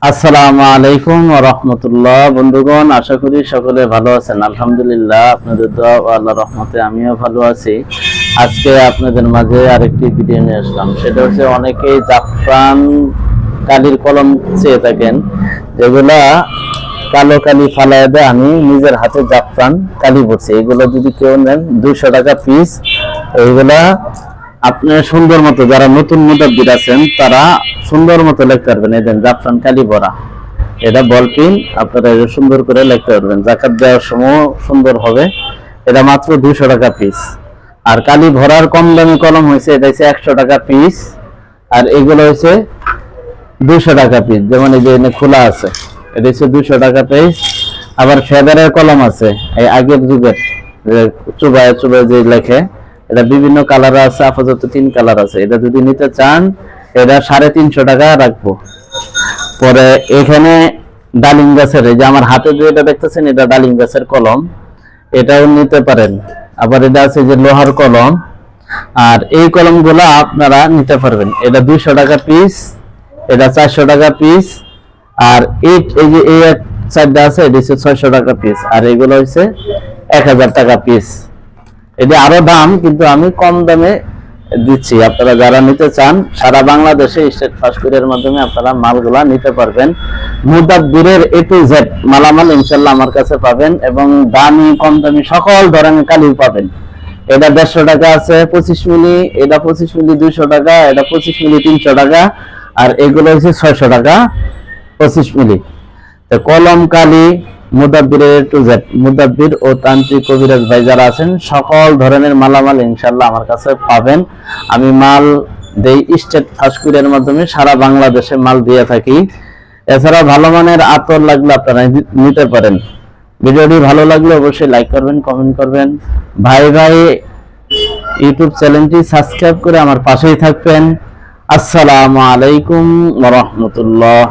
আসসালামু আলাইকুম ওয়া রাহমাতুল্লাহ। বন্ধুগণ, আশা করি সকলে ভালো আছেন। আলহামদুলিল্লাহ, আপনাদের দোয়া ও আল্লাহর রহমতে আমিও ভালো আছি। আজকে আপনাদের মাঝে আরেকটি ভিডিও নিয়ে আসলাম। সেটা হচ্ছে, অনেকেই জাফরান কালির কলম চেয়ে থাকেন, যেগুলা কালো কালি ফালায় দেয়। আমি নিজের হাতে জাফরান কালি করছি। এগুলো যদি কেউ নেন 200 টাকা পিস। এইগুলা আপনার সুন্দর মতো, যারা নতুন মুদাব্বির আছেন তারা সুন্দর মতো লিখতে পারবেন। এই দেন জাফরান কালি ভরা, এটা বল পেন, আপনারা এটা সুন্দর করে লিখতে পারবেন। জাকাত দেওয়ার সময় সুন্দর হবে। এটা মাত্র 200 টাকা পিস। আর কালি ভরার কম দামি কলম হয়েছে, এটা হচ্ছে 100 টাকা পিস। আর এগুলো হচ্ছে 200 টাকা পিস। যেমন এই যে এখানে খোলা আছে, এটা হচ্ছে 200 টাকা পিস। আবার ফেদারের কলম আছে, এই আগের যুগের, চুবায় চুবায় যে লেখে, এটা বিভিন্ন কালার আছে, আপাতত 3 কালার আছে। এটা যদি নিতে চান, এটা 350 টাকা রাখবো। পরে এখানে ডালিম গাছের, এই যে আমার হাতে যেটা দেখতেছেন, এটা ডালিম গাছের কলম, এটাও নিতে পারেন। আবার এটা আছে যে লোহার কলম, আর এই কলমগুলো আপনারা নিতে পারবেন। এটা 200 টাকা পিস, এটা 400 টাকা পিস। আর এই যে এই এক সাইডটা আছে, এটা হচ্ছে 600 টাকা পিস। আর এগুলো হচ্ছে 1000 টাকা পিস। এটা আরো দাম, কিন্তু আমি কম দামে দিচ্ছি। আপনারা যারা নিতে চান, সারা বাংলাদেশে স্টেট ফাস্ট কুরিয়ারের মাধ্যমে আপনারা মালগুলা নিতে পারবেন। মুদাব্বিরের A to Z মালামাল ইনশাল্লাহ আমার কাছে পাবেন, এবং দামি কম দামি সকল ধরনের কালি পাবেন। এটা 150 টাকা আছে 25 মিলি, এটা 25 মিলি 200 টাকা, এটা 25 মিলি 300 টাকা, আর এগুলো হচ্ছে 600 টাকা 25 মিলি। কলম কালি মুদাব্বিরের A to Z, মুদাব্বির ও তান্ত্রিক কবিরাজ ভাই যারা আছেন, সকল ধরনের মালামাল ইনশাল্লাহ আমার কাছে পাবেন। আমি মাল দেই স্টেট ফাস্ট কুরিয়ারের মাধ্যমে, সারা বাংলাদেশে মাল দিয়ে থাকি। এছাড়া ভালো মানের আতর লাগলে আপনারা নিতে পারেন। ভিডিওটি ভালো লাগলে অবশ্যই লাইক করবেন, কমেন্ট করবেন। ভাই ভাই ইউটিউব চ্যানেলটি সাবস্ক্রাইব করে আমার পাশেই থাকবেন। আসসালামু আলাইকুম ওয়া রাহমাতুল্লাহ।